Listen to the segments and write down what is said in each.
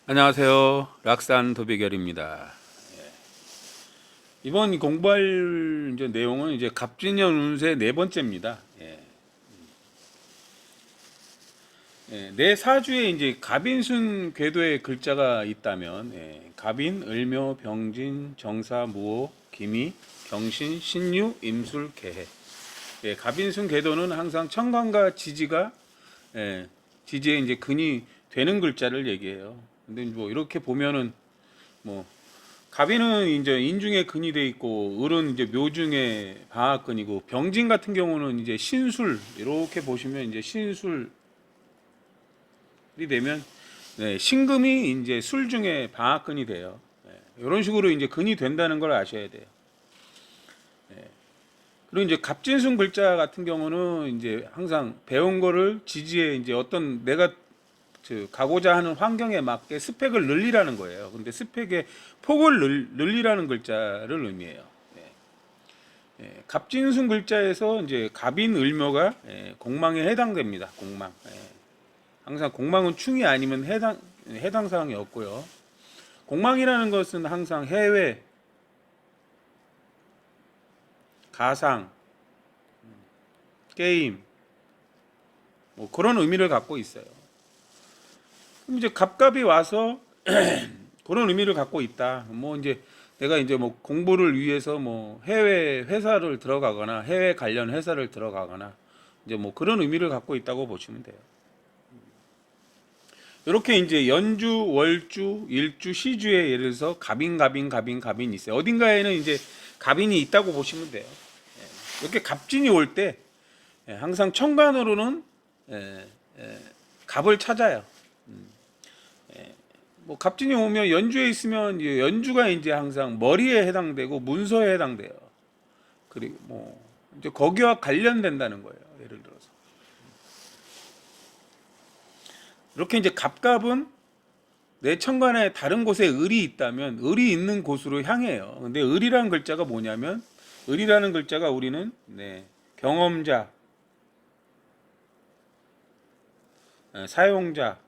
안녕하세요. 락산 도비결입니다. 이번 공부할 이제 내용은 이제 갑진년 운세 네 번째입니다. 내 사주에 이제 갑인순 궤도의 글자가 있다면, 갑인, 을묘, 병진, 정사, 무호, 기미, 경신, 신유, 임술, 개해. 갑인순 궤도는 항상 천간과 지지가 지지에 이제 근이 되는 글자를 얘기해요. 근데 뭐 이렇게 보면은 뭐 갑인은 이제 인중에 근이 돼 있고, 을은 이제 묘중에 방학근이고, 병진 같은 경우는 이제 신술, 이렇게 보시면 이제 신술이 되면, 신금이 이제 술 중에 방학근이 돼요. 이런 식으로 이제 근이 된다는 걸 아셔야 돼요. 그리고 이제 갑진순 글자 같은 경우는 이제 항상 배운 거를 지지에 이제 어떤 내가 가고자 하는 환경에 맞게 스펙을 늘리라는 거예요. 근데 스펙의 폭을 늘리라는 글자를 의미해요. 갑진순 글자에서 이제 갑인 을묘가 공망에 해당됩니다. 공망. 항상 공망은 충이 아니면 해당 사항이 없고요. 공망이라는 것은 항상 해외, 가상, 게임, 뭐 그런 의미를 갖고 있어요. 그럼 이제 갑갑이 와서 그런 의미를 갖고 있다. 뭐 이제 내가 이제 뭐 공부를 위해서 뭐 해외 회사를 들어가거나 해외 관련 회사를 들어가거나 이제 뭐 그런 의미를 갖고 있다고 보시면 돼요. 이렇게 이제 연주, 월주, 일주, 시주에 예를 들어서 갑인이 있어요. 어딘가에는 이제 갑인이 있다고 보시면 돼요. 이렇게 갑진이 올 때 항상 천간으로는 갑을 찾아요. 뭐 갑진이 오면 연주에 있으면 연주가 이제 항상 머리에 해당되고 문서에 해당돼요. 그리고 뭐 이제 거기와 관련된다는 거예요. 예를 들어서 이렇게 이제 갑갑은 내 천간에 다른 곳에 을이 있다면 을이 있는 곳으로 향해요. 근데 을이라는 글자가 뭐냐면, 을이라는 글자가 우리는 경험자, 사용자,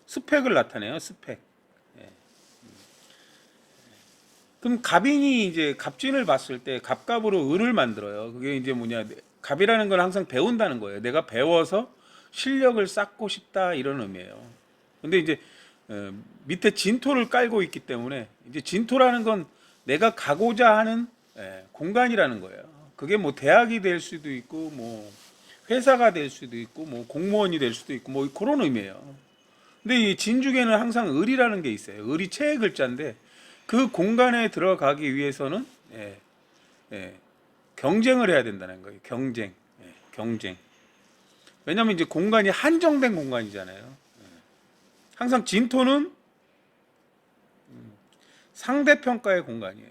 스펙을 나타내요. 스펙. 그럼 갑인이 이제 갑진을 봤을 때 갑갑으로 을을 만들어요. 그게 이제 뭐냐, 갑이라는 건 항상 배운다는 거예요. 내가 배워서 실력을 쌓고 싶다, 이런 의미예요. 근데 이제 밑에 진토를 깔고 있기 때문에, 이제 진토라는 건 내가 가고자 하는 공간이라는 거예요. 그게 뭐 대학이 될 수도 있고, 뭐 회사가 될 수도 있고, 뭐 공무원이 될 수도 있고, 뭐 그런 의미예요. 근데 이 진죽에는 항상 을이라는 게 있어요. 을이 최의 글자인데, 그 공간에 들어가기 위해서는 경쟁을 해야 된다는 거예요. 경쟁, 경쟁. 왜냐하면 이제 공간이 한정된 공간이잖아요. 항상 진토는 상대평가의 공간이에요.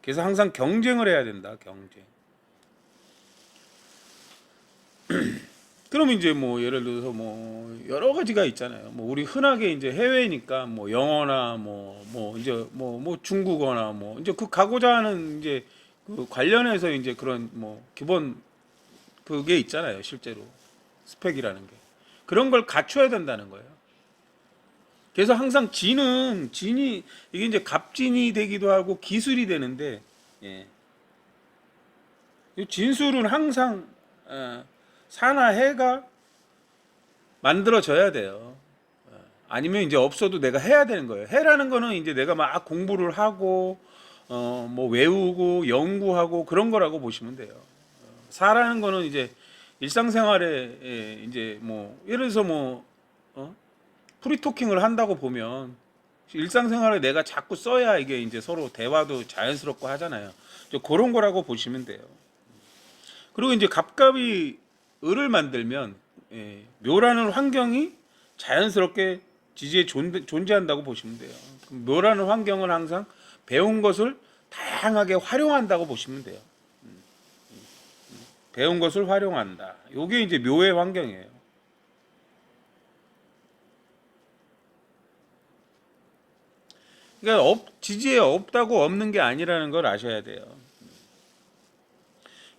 그래서 항상 경쟁을 해야 된다. 경쟁. 그러면 이제 뭐 예를 들어서 뭐 여러 가지가 있잖아요. 뭐 우리 흔하게 이제 해외니까 뭐 영어나 뭐 이제 뭐 중국어나 뭐 이제 그 가고자 하는 이제 그 관련해서 이제 그런 뭐 기본 그게 있잖아요. 실제로 스펙이라는 게 그런 걸 갖춰야 된다는 거예요. 그래서 항상 진이 이게 이제 갑진이 되기도 하고 기술이 되는데, 이 진술은 항상 사나 해가 만들어져야 돼요. 아니면 이제 없어도 내가 해야 되는 거예요. 해라는 거는 이제 내가 막 공부를 하고 뭐 외우고 연구하고 그런 거라고 보시면 돼요. 사라는 거는 이제 일상생활에 이제 뭐 예를 들어서 뭐 프리토킹을 한다고 보면 일상생활에 내가 자꾸 써야 이게 이제 서로 대화도 자연스럽고 하잖아요. 이제 그런 거라고 보시면 돼요. 그리고 이제 갑갑이 을을 만들면 묘라는 환경이 자연스럽게 지지에 존재한다고 보시면 돼요. 묘라는 환경은 항상 배운 것을 다양하게 활용한다고 보시면 돼요. 배운 것을 활용한다. 이게 이제 묘의 환경이에요. 그러니까 지지에 없다고 없는 게 아니라는 걸 아셔야 돼요.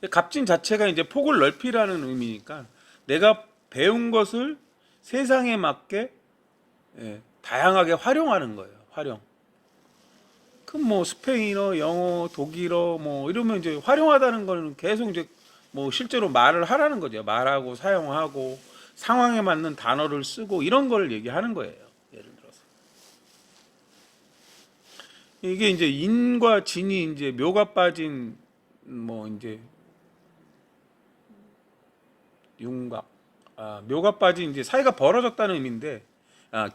갑진 자체가 이제 폭을 넓히라는 의미니까 내가 배운 것을 세상에 맞게 다양하게 활용하는 거예요. 활용. 그럼 뭐 스페인어, 영어, 독일어 뭐 이러면 이제 활용하다는 거는 계속 이제 뭐 실제로 말을 하라는 거죠. 말하고 사용하고 상황에 맞는 단어를 쓰고 이런 걸 얘기하는 거예요. 예를 들어서 이게 이제 인과 진이 이제 묘가 빠진 뭐 이제 윤곽, 묘가 빠진 이제 사이가 벌어졌다는 의미인데,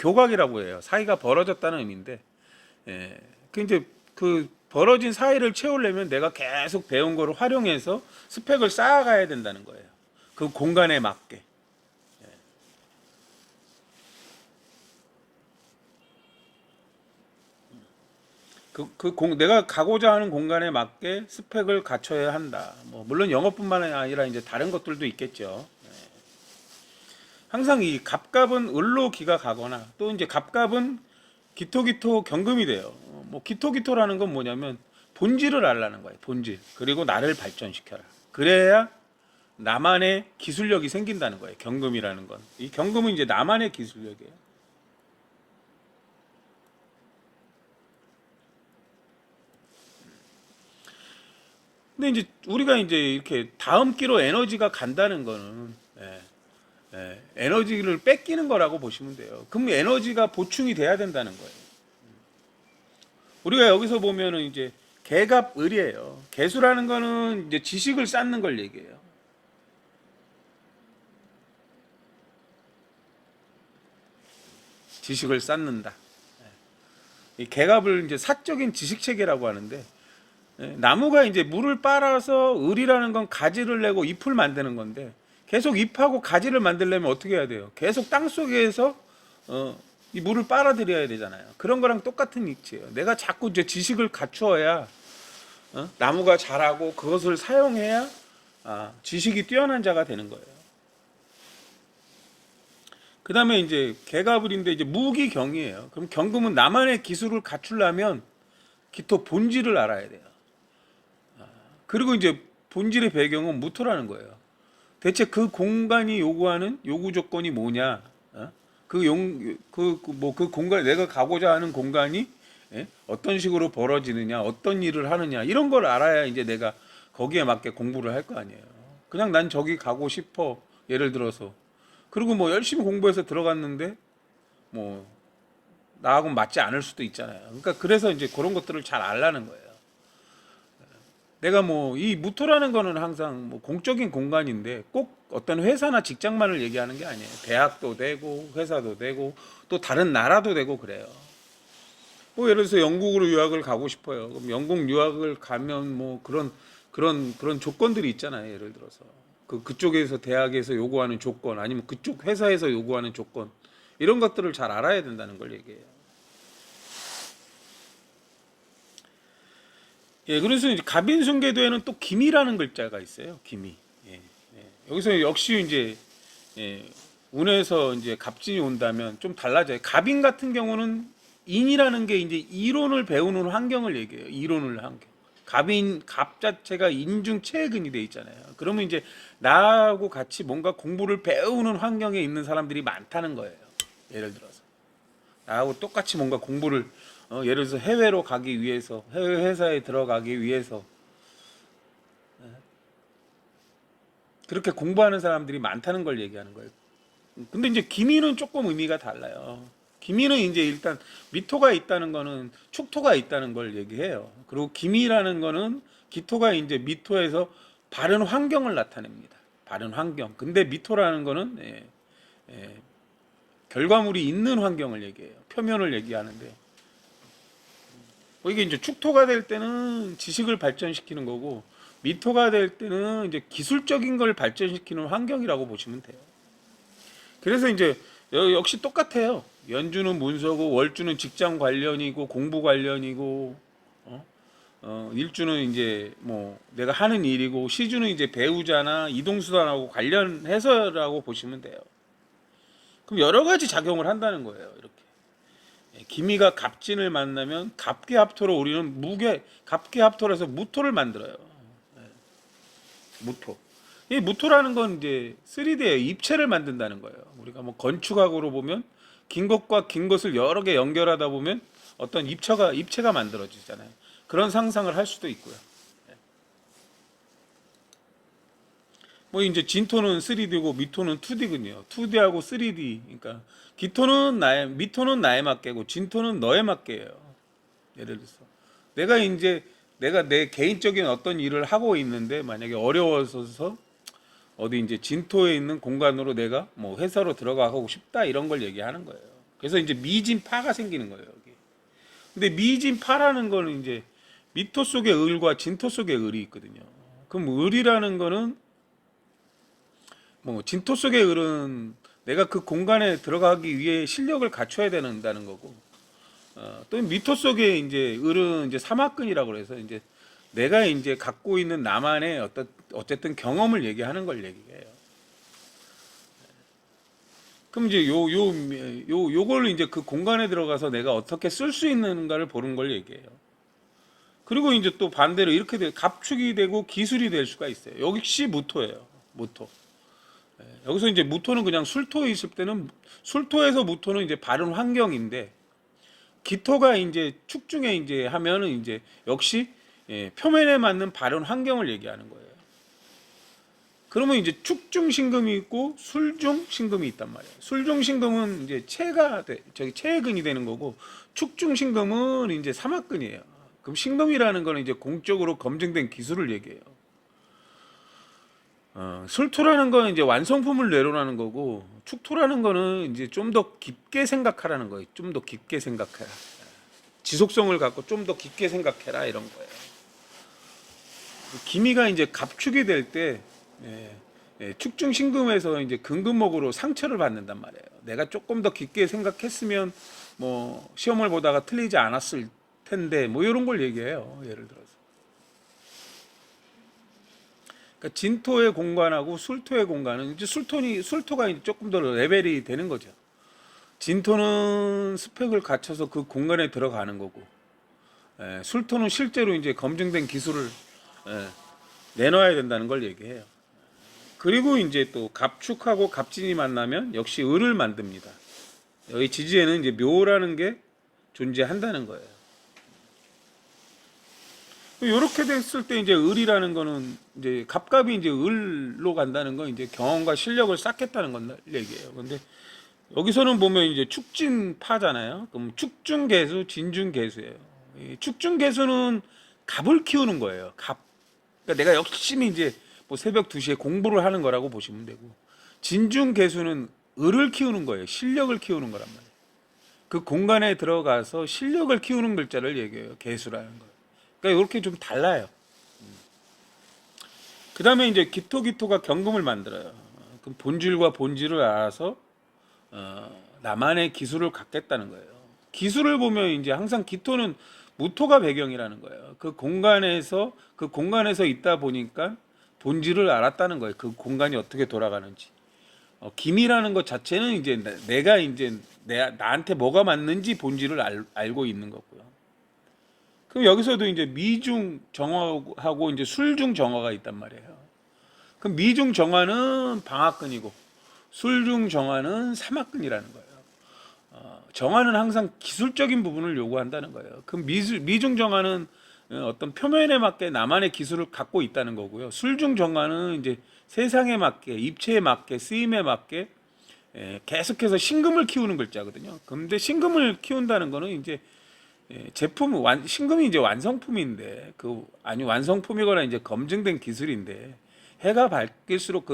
교각이라고 해요. 사이가 벌어졌다는 의미인데, 그 이제 그 벌어진 사이를 채우려면 내가 계속 배운 거를 활용해서 스펙을 쌓아가야 된다는 거예요. 그 공간에 맞게. 내가 가고자 하는 공간에 맞게 스펙을 갖춰야 한다. 뭐 물론 영어뿐만 아니라 이제 다른 것들도 있겠죠. 항상 이 갑갑은 을로 기가 가거나 또 이제 갑갑은 기토기토 경금이 돼요. 뭐 기토기토라는 건 뭐냐면 본질을 알라는 거예요. 본질. 그리고 나를 발전시켜라. 그래야 나만의 기술력이 생긴다는 거예요. 경금이라는 건. 이 경금은 이제 나만의 기술력이에요. 근데 이제 우리가 이제 이렇게 다음 기로 에너지가 간다는 거는 에너지를 뺏기는 거라고 보시면 돼요. 그럼 에너지가 보충이 돼야 된다는 거예요. 우리가 여기서 보면은 이제 개갑을이에요. 개수라는 거는 이제 지식을 쌓는 걸 얘기해요. 지식을 쌓는다. 이 개갑을 이제 사적인 지식 체계라고 하는데, 나무가 이제 물을 빨아서 을이라는 건 가지를 내고 잎을 만드는 건데, 계속 잎하고 가지를 만들려면 어떻게 해야 돼요? 계속 땅 속에서 이 물을 빨아들여야 되잖아요. 그런 거랑 똑같은 이치예요. 내가 자꾸 이제 지식을 갖추어야 나무가 자라고 그것을 사용해야 지식이 뛰어난 자가 되는 거예요. 그 다음에 이제 개가불인데 이제 무기경이에요. 그럼 경금은 나만의 기술을 갖추려면 기토 본질을 알아야 돼요. 그리고 이제 본질의 배경은 무토라는 거예요. 대체 그 공간이 요구하는 요구 조건이 뭐냐? 그 공간, 내가 가고자 하는 공간이 어떤 식으로 벌어지느냐, 어떤 일을 하느냐, 이런 걸 알아야 이제 내가 거기에 맞게 공부를 할 거 아니에요. 그냥 난 저기 가고 싶어. 예를 들어서. 그리고 뭐 열심히 공부해서 들어갔는데, 뭐, 나하고는 맞지 않을 수도 있잖아요. 그러니까 그래서 이제 그런 것들을 잘 알라는 거예요. 내가 뭐 이 무토라는 거는 항상 뭐 공적인 공간인데 꼭 어떤 회사나 직장만을 얘기하는 게 아니에요. 대학도 되고 회사도 되고 또 다른 나라도 되고 그래요. 뭐 예를 들어서 영국으로 유학을 가고 싶어요. 그럼 영국 유학을 가면 뭐 그런 조건들이 있잖아요. 예를 들어서 그쪽에서 대학에서 요구하는 조건 아니면 그쪽 회사에서 요구하는 조건 이런 것들을 잘 알아야 된다는 걸 얘기해요. 예, 그래서 이제 갑인sun계도에는 또 기미라는 글자가 있어요. 기미. 예, 여기서 역시 이제 운에서 이제 갑진이 온다면 좀 달라져요. 갑인 같은 경우는 인이라는 게 이제 이론을 배우는 환경을 얘기해요. 이론을 환경. 갑 자체가 인중 체근이 돼 있잖아요. 그러면 이제 나하고 같이 뭔가 공부를 배우는 환경에 있는 사람들이 많다는 거예요. 예를 들어서 나하고 똑같이 뭔가 공부를 예를 들어서 해외로 가기 위해서 해외 회사에 들어가기 위해서 그렇게 공부하는 사람들이 많다는 걸 얘기하는 거예요. 근데 이제 기미는 조금 의미가 달라요. 기미는 이제 일단 미토가 있다는 거는 축토가 있다는 걸 얘기해요. 그리고 기미라는 거는 기토가 이제 미토에서 바른 환경을 나타냅니다. 바른 환경. 근데 미토라는 거는 결과물이 있는 환경을 얘기해요. 표면을 얘기하는데 이게 이제 축토가 될 때는 지식을 발전시키는 거고 미토가 될 때는 이제 기술적인 걸 발전시키는 환경이라고 보시면 돼요. 그래서 이제 역시 똑같아요. 연주는 문서고 월주는 직장 관련이고 공부 관련이고 일주는 이제 뭐 내가 하는 일이고 시주는 이제 배우자나 이동수단하고 관련해서라고 보시면 돼요. 그럼 여러 가지 작용을 한다는 거예요. 이렇게. 기미가 갑진을 만나면 갑기합토로 우리는 갑기합토라서 무토를 만들어요. 무토. 이 무토라는 건 이제 3D의 입체를 만든다는 거예요. 우리가 뭐 건축학으로 보면 긴 것과 긴 것을 여러 개 연결하다 보면 어떤 입체가 만들어지잖아요. 그런 상상을 할 수도 있고요. 뭐 이제 진토는 3D고 미토는 2D군요. 2D하고 3D. 그러니까 미토는 나의 막개고 진토는 너의 막개예요. 예를 들어서 내가 내 개인적인 어떤 일을 하고 있는데 만약에 어려워서 어디 이제 진토에 있는 공간으로 내가 뭐 회사로 들어가고 싶다 이런 걸 얘기하는 거예요. 그래서 이제 미진파가 생기는 거예요, 여기. 근데 미진파라는 거는 이제 미토 속의 을과 진토 속의 을이 있거든요. 그럼 을이라는 거는 뭐 진토 속의 을은 내가 그 공간에 들어가기 위해 실력을 갖춰야 된다는 거고, 또 미토 속의 이제 을은 이제 사막근이라고 그래서 이제 내가 이제 갖고 있는 나만의 어쨌든 경험을 얘기하는 걸 얘기해요. 그럼 이제 요걸 이제 그 공간에 들어가서 내가 어떻게 쓸 수 있는가를 보는 걸 얘기해요. 그리고 이제 또 반대로 이렇게 갑축이 되고 기술이 될 수가 있어요. 역시 무토예요. 무토. 여기서 이제 무토는 그냥 술토에 있을 때는 술토에서 무토는 이제 바른 환경인데 기토가 이제 축중에 이제 하면은 이제 역시 표면에 맞는 바른 환경을 얘기하는 거예요. 그러면 이제 축중 신금이 있고 술중 신금이 있단 말이에요. 술중 신금은 이제 체근이 되는 거고 축중 신금은 이제 사막근이에요. 그럼 신금이라는 거는 이제 공적으로 검증된 기술을 얘기해요. 술토라는 거는 이제 완성품을 내놓으라는 거고 축토라는 거는 이제 좀 더 깊게 생각하라는 거예요. 좀 더 깊게 생각해라. 지속성을 갖고 좀 더 깊게 생각해라 이런 거예요. 기미가 이제 갑축이 될 때 축중신금에서 이제 근금목으로 상처를 받는단 말이에요. 내가 조금 더 깊게 생각했으면 뭐 시험을 보다가 틀리지 않았을 텐데 뭐 이런 걸 얘기해요. 예를 들어서. 그러니까 진토의 공간하고 술토의 공간은 이제 술토가 이제 조금 더 레벨이 되는 거죠. 진토는 스펙을 갖춰서 그 공간에 들어가는 거고, 술토는 실제로 이제 검증된 기술을 내놔야 된다는 걸 얘기해요. 그리고 이제 또 갑축하고 갑진이 만나면 역시 을을 만듭니다. 여기 지지에는 이제 묘라는 게 존재한다는 거예요. 이렇게 됐을 때 이제 을이라는 거는 이제 갑갑이 이제 을로 간다는 건 이제 경험과 실력을 쌓겠다는 건 얘기예요. 근데 여기서는 보면 이제 축진파잖아요. 그럼 축중개수, 진중개수예요. 이 축중개수는 갑을 키우는 거예요. 갑. 그러니까 내가 열심히 이제 뭐 새벽 2시에 공부를 하는 거라고 보시면 되고, 진중개수는 을을 키우는 거예요. 실력을 키우는 거란 말이에요. 그 공간에 들어가서 실력을 키우는 글자를 얘기해요. 개수라는 거. 그러니까 이렇게 좀 달라요. 그 다음에 이제 기토가 경금을 만들어요. 그럼 본질과 본질을 알아서 나만의 기술을 갖겠다는 거예요. 기술을 보면 이제 항상 기토는 무토가 배경이라는 거예요. 그 공간에서 있다 보니까 본질을 알았다는 거예요. 그 공간이 어떻게 돌아가는지. 기미라는 것 자체는 이제 내가 이제 나한테 뭐가 맞는지 본질을 알고 있는 거고요. 그럼 여기서도 이제 미중 정화하고 이제 술중 정화가 있단 말이에요. 그럼 미중 정화는 방학근이고 술중 정화는 삼학근이라는 거예요. 정화는 항상 기술적인 부분을 요구한다는 거예요. 그럼 미중 정화는 어떤 표면에 맞게 나만의 기술을 갖고 있다는 거고요. 술중 정화는 이제 세상에 맞게, 입체에 맞게, 쓰임에 맞게 계속해서 신금을 키우는 글자거든요. 근데 신금을 키운다는 거는 이제 신금이 이제 완성품인데 완성품이거나 이제 검증된 기술인데 해가 밝을수록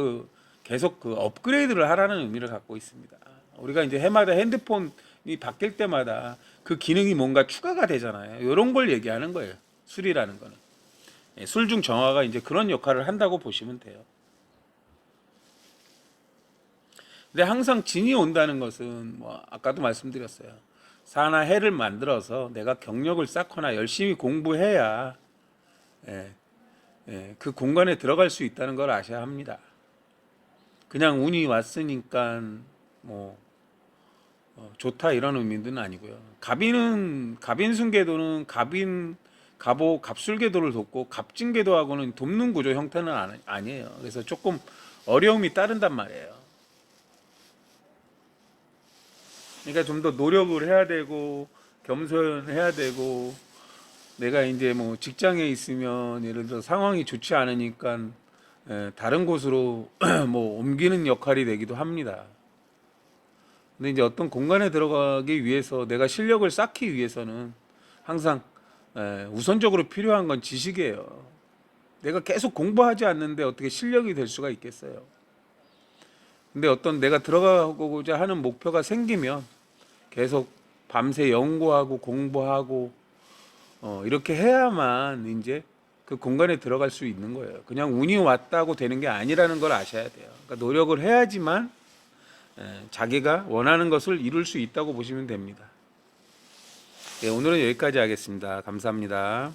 계속 업그레이드를 하라는 의미를 갖고 있습니다. 우리가 이제 해마다 핸드폰이 바뀔 때마다 그 기능이 뭔가 추가가 되잖아요. 이런 걸 얘기하는 거예요. 술이라는 거는. 술중 정화가 이제 그런 역할을 한다고 보시면 돼요. 근데 항상 진이 온다는 것은 뭐 아까도 말씀드렸어요. 사나 해를 만들어서 내가 경력을 쌓거나 열심히 공부해야 그 공간에 들어갈 수 있다는 걸 아셔야 합니다. 그냥 운이 왔으니까 뭐 좋다 이런 의미는 아니고요. 갑인순계도는 갑술궤도를 돕고 갑진궤도하고는 돕는 구조 형태는 아니에요. 그래서 조금 어려움이 따른단 말이에요. 그러니까 좀 더 노력을 해야 되고 겸손해야 되고, 내가 이제 뭐 직장에 있으면 예를 들어 상황이 좋지 않으니까 다른 곳으로 뭐 옮기는 역할이 되기도 합니다. 근데 이제 어떤 공간에 들어가기 위해서 내가 실력을 쌓기 위해서는 항상 우선적으로 필요한 건 지식이에요. 내가 계속 공부하지 않는데 어떻게 실력이 될 수가 있겠어요. 근데 어떤 내가 들어가고자 하는 목표가 생기면 계속 밤새 연구하고 공부하고 이렇게 해야만 이제 그 공간에 들어갈 수 있는 거예요. 그냥 운이 왔다고 되는 게 아니라는 걸 아셔야 돼요. 그러니까 노력을 해야지만 자기가 원하는 것을 이룰 수 있다고 보시면 됩니다. 네, 오늘은 여기까지 하겠습니다. 감사합니다.